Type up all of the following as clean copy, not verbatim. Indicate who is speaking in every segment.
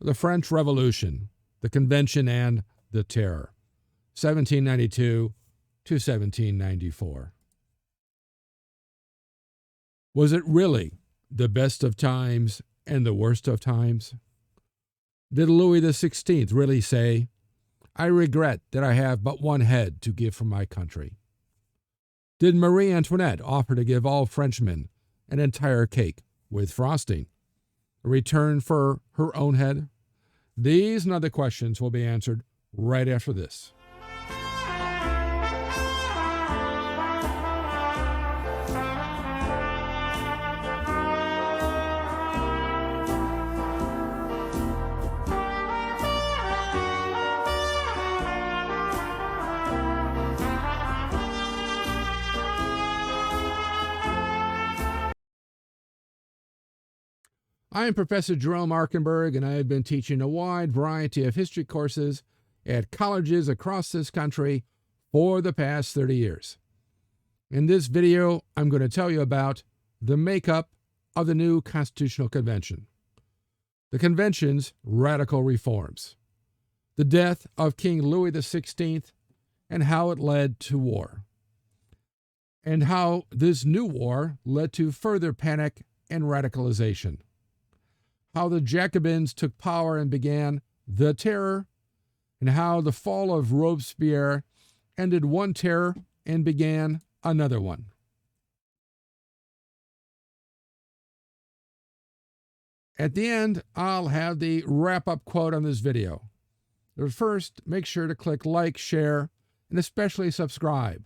Speaker 1: the French Revolution, the Convention, and the Terror, 1792 to 1794. Was it really the best of times and the worst of times? Did Louis XVI really say, "I regret that I have but one head to give for my country"? Did Marie Antoinette offer to give all Frenchmen an entire cake with frosting, a return for her own head? These and other questions will be answered right after this. I am Professor Jerome Arkenberg, and I have been teaching a wide variety of history courses at colleges across this country for the past 30 years. In this video, I'm going to tell you about the makeup of the new Constitutional Convention, the Convention's radical reforms, the death of King Louis XVI, and how it led to war, and how this new war led to further panic and radicalization, how the Jacobins took power and began the Terror, and how the fall of Robespierre ended one terror and began another one. At the end, I'll have the wrap-up quote on this video. But first, make sure to click like, share, and especially subscribe,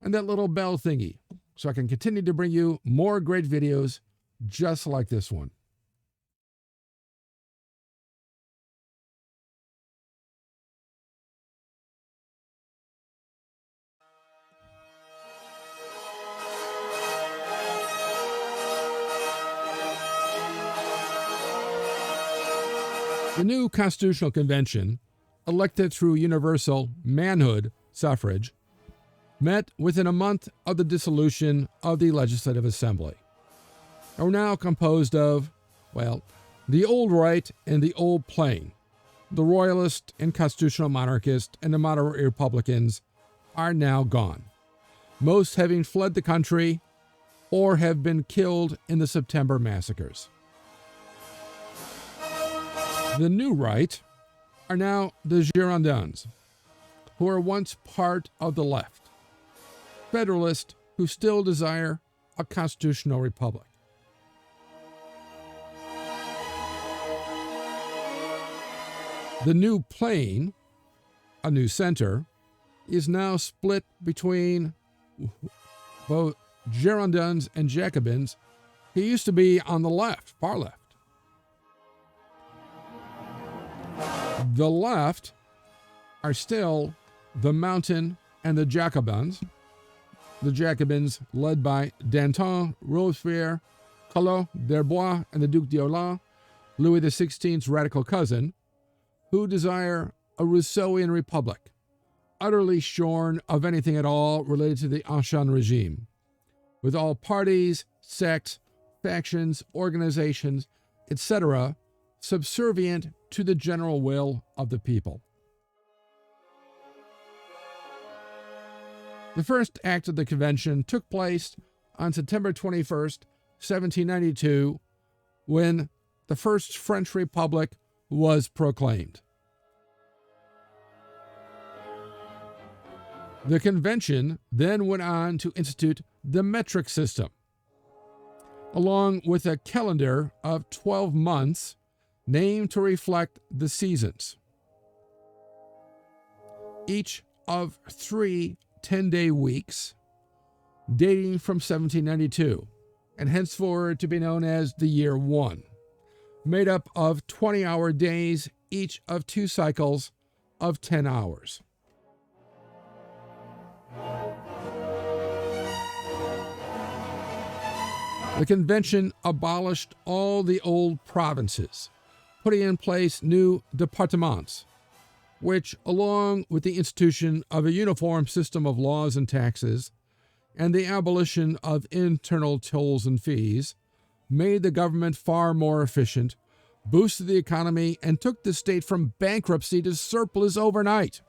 Speaker 1: and that little bell thingy, so I can continue to bring you more great videos just like this one. The new Constitutional Convention, elected through universal manhood suffrage, met within a month of the dissolution of the Legislative Assembly, are now composed of, the old right and the old plain. The royalist and constitutional monarchist and the moderate Republicans are now gone, most having fled the country or have been killed in the September massacres. The new right are now the Girondins, who were once part of the left, Federalists who still desire a constitutional republic. The new plain, a new center, is now split between both Girondins and Jacobins. He used to be on the left, far left. The left are still the Mountain and the Jacobins led by Danton, Robespierre, Collot, D'Herbois, and the Duc d'Orléans, Louis XVI's radical cousin, who desire a Rousseauian republic, utterly shorn of anything at all related to the Ancien regime, with all parties, sects, factions, organizations, etc., subservient to the general will of the people. The first act of the convention took place on September 21st, 1792, when the First French Republic was proclaimed. The convention then went on to institute the metric system, along with a calendar of 12 months named to reflect the seasons, each of 3 10-day weeks, dating from 1792, and henceforward to be known as the Year One, made up of 20-hour days, each of 2 cycles of 10 hours. The convention abolished all the old provinces, putting in place new départements, which, along with the institution of a uniform system of laws and taxes, and the abolition of internal tolls and fees, made the government far more efficient, boosted the economy, and took the state from bankruptcy to surplus overnight.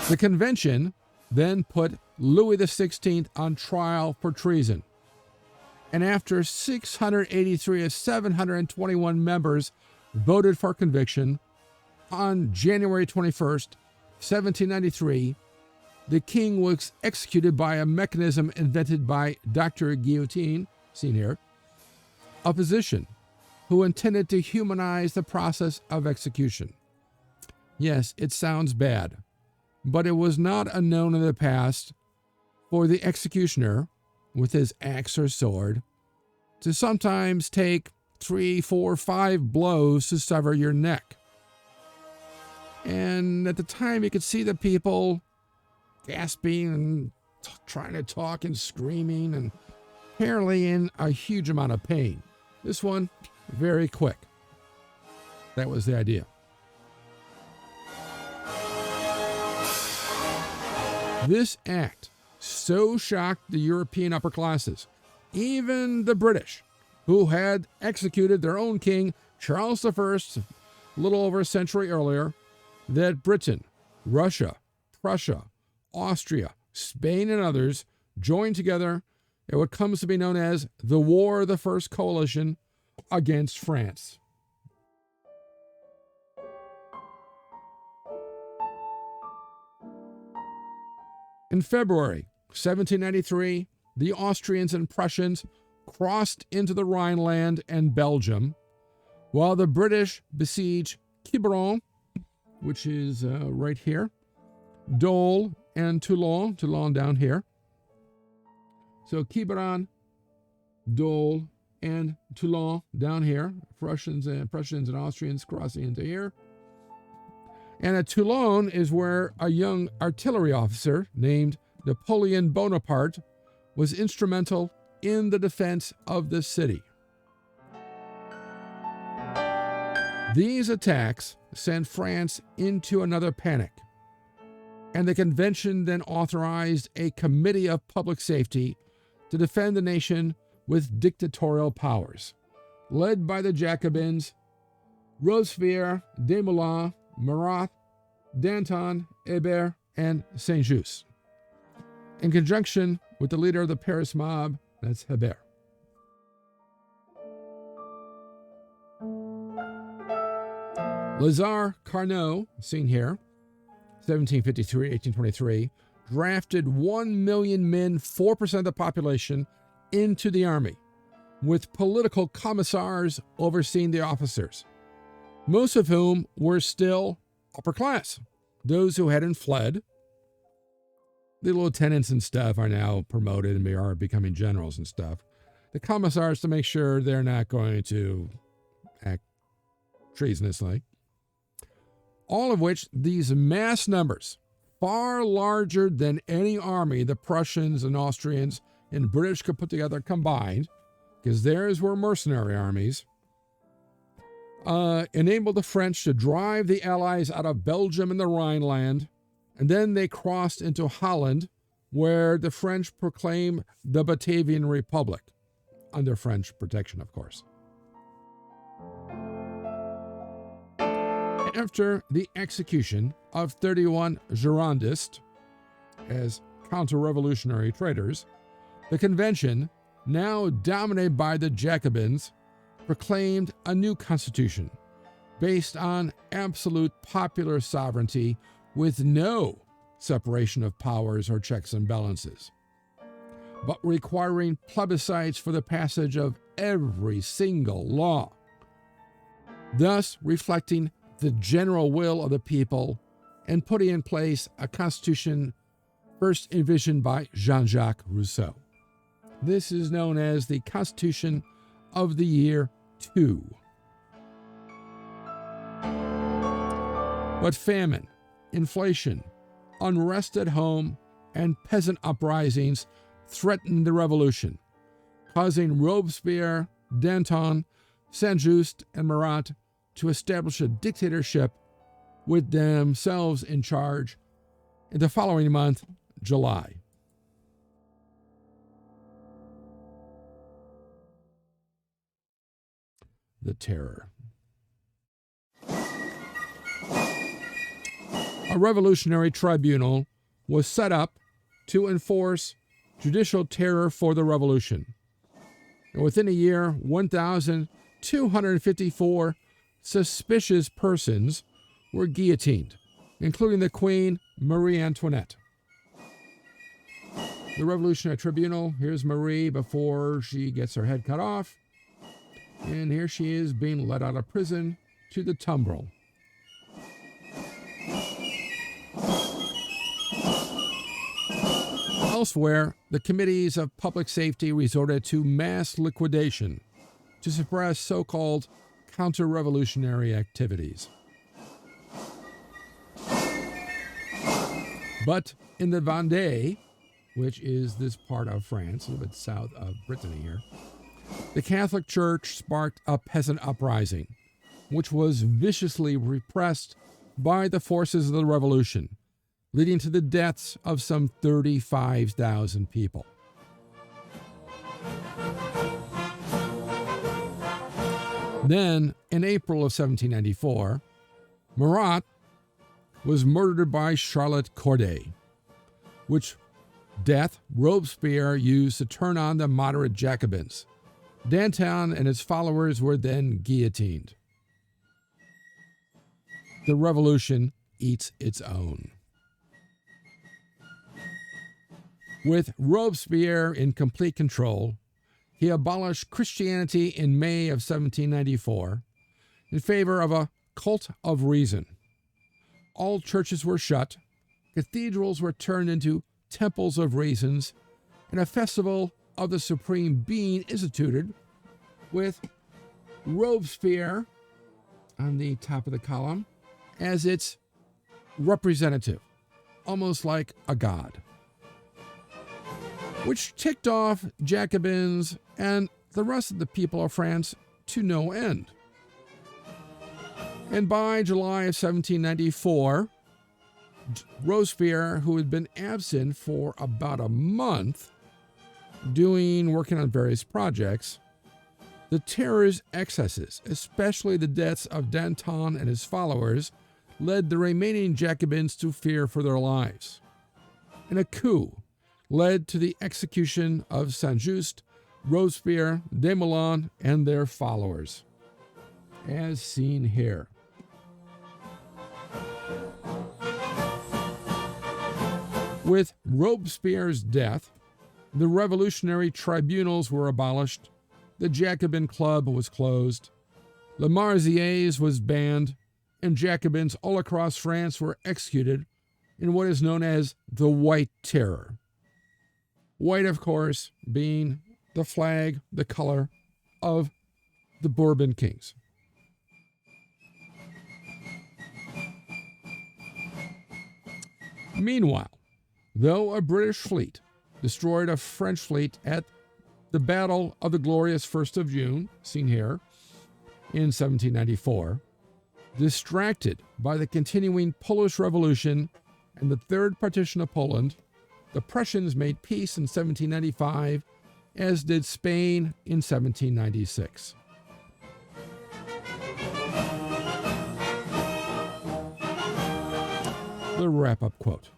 Speaker 1: The convention then put Louis XVI on trial for treason. And after 683 of 721 members voted for conviction, on January 21st, 1793, the king was executed by a mechanism invented by Dr. Guillotine, seen here, a physician who intended to humanize the process of execution. Yes, it sounds bad, but it was not unknown in the past for the executioner, with his axe or sword, to sometimes take 3, 4, 5 blows to sever your neck. And at the time, you could see the people gasping and trying to talk and screaming and apparently in a huge amount of pain. This one, very quick. That was the idea. This act so shocked the European upper classes, even the British, who had executed their own king, Charles I, a little over a century earlier, that Britain, Russia, Prussia, Austria, Spain, and others joined together in what comes to be known as the War of the First Coalition against France. In February 1793, the Austrians and Prussians crossed into the Rhineland and Belgium, while the British besieged Quiberon, which is right here, Dole and Toulon down here. So Quiberon, Dole, and Toulon down here, Prussians and Austrians crossing into here. And at Toulon is where a young artillery officer named Napoleon Bonaparte was instrumental in the defense of the city. These attacks sent France into another panic, and the convention then authorized a committee of public safety to defend the nation with dictatorial powers, led by the Jacobins, Robespierre, Desmoulins, Marat, Danton, Hébert, and Saint-Just, in conjunction with the leader of the Paris mob, that's Hébert. Lazare Carnot, seen here, 1753-1823, drafted 1 million men, 4% of the population, into the army, with political commissars overseeing the officers, most of whom were still upper class. Those who hadn't fled. The lieutenants and stuff are now promoted and are becoming generals and stuff. The commissars, to make sure they're not going to act treasonously. All of which, these mass numbers, far larger than any army the Prussians and Austrians and British could put together combined, because theirs were mercenary armies, enabled the French to drive the Allies out of Belgium and the Rhineland, and then they crossed into Holland, where the French proclaimed the Batavian Republic, under French protection, of course. After the execution of 31 Girondists as counter-revolutionary traitors, the convention, now dominated by the Jacobins, proclaimed a new constitution based on absolute popular sovereignty with no separation of powers or checks and balances, but requiring plebiscites for the passage of every single law, thus reflecting the general will of the people and putting in place a constitution first envisioned by Jean-Jacques Rousseau. This is known as the Constitution of the Year 2. But famine, inflation, unrest at home, and peasant uprisings threatened the revolution, causing Robespierre, Danton, Saint-Just, and Marat to establish a dictatorship with themselves in charge in the following month, July. the Terror. A revolutionary tribunal was set up to enforce judicial terror for the revolution. And within a year, 1,254 suspicious persons were guillotined, including the Queen Marie Antoinette. The Revolutionary Tribunal, here's Marie before she gets her head cut off. And here she is being let out of prison to the tumbrel. Elsewhere, the committees of public safety resorted to mass liquidation to suppress so-called counter-revolutionary activities. But in the Vendée, which is this part of France, a little bit south of Brittany here, the Catholic Church sparked a peasant uprising, which was viciously repressed by the forces of the revolution, leading to the deaths of some 35,000 people. Then, in April of 1794, Marat was murdered by Charlotte Corday, which death Robespierre used to turn on the moderate Jacobins. Danton and his followers were then guillotined. The revolution eats its own. With Robespierre in complete control, he abolished Christianity in May of 1794 in favor of a cult of reason. All churches were shut, cathedrals were turned into temples of reasons, and a festival of the Supreme Being instituted with Robespierre on the top of the column as its representative, almost like a god, which ticked off Jacobins and the rest of the people of France to no end. And by July of 1794, Robespierre, who had been absent for about a month, working on various projects, the terror's excesses, especially the deaths of Danton and his followers, led the remaining Jacobins to fear for their lives. And a coup led to the execution of Saint-Just, Robespierre, Desmoulins, and their followers, as seen here. With Robespierre's death, the revolutionary tribunals were abolished, the Jacobin Club was closed, Le Marseillaise was banned, and Jacobins all across France were executed in what is known as the White Terror. White, of course, being the flag, the color of the Bourbon kings. Meanwhile, though a British fleet destroyed a French fleet at the Battle of the Glorious 1st of June, seen here, in 1794, distracted by the continuing Polish Revolution and the Third Partition of Poland, the Prussians made peace in 1795, as did Spain in 1796. The wrap-up quote.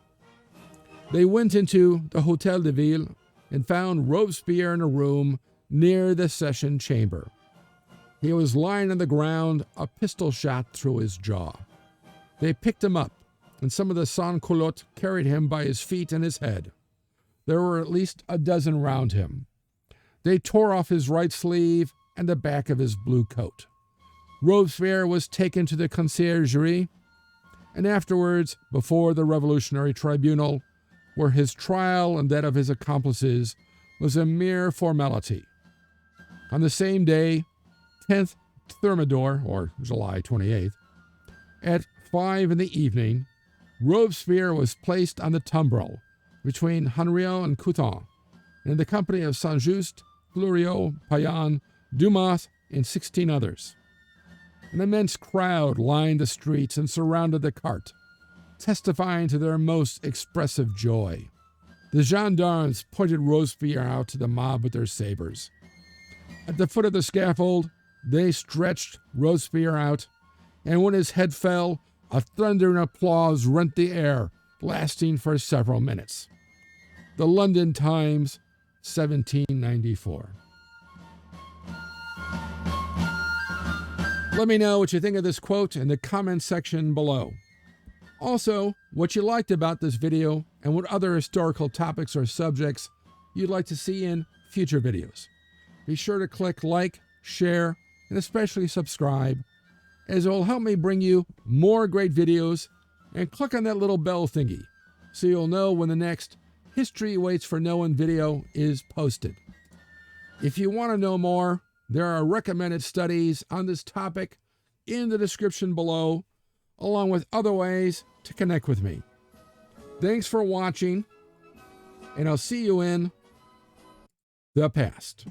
Speaker 1: They went into the Hôtel de Ville and found Robespierre in a room near the session chamber. He was lying on the ground, a pistol shot through his jaw. They picked him up, and some of the sans-culottes carried him by his feet and his head. There were at least a dozen round him. They tore off his right sleeve and the back of his blue coat. Robespierre was taken to the conciergerie, and afterwards, before the Revolutionary Tribunal, where his trial and that of his accomplices was a mere formality. On the same day, 10th Thermidor, or July 28th, at 5 in the evening, Robespierre was placed on the tumbrel between Henriot and Couthon, in the company of Saint-Just, Fleuriot, Payan, Dumas, and 16 others. An immense crowd lined the streets and surrounded the cart, testifying to their most expressive joy. The gendarmes pointed Robespierre out to the mob with their sabers. At the foot of the scaffold, They stretched Robespierre out, and when his head fell, a thundering applause rent the air, lasting for several minutes. The London Times, 1794. Let me know what you think of this quote in the comment section below. Also, what you liked about this video and what other historical topics or subjects you'd like to see in future videos. Be sure to click like, share, and especially subscribe, as it will help me bring you more great videos, and click on that little bell thingy so you'll know when the next History Waits for No One video is posted. If you want to know more, there are recommended studies on this topic in the description below, along with other ways to connect with me. Thanks for watching, and I'll see you in the past.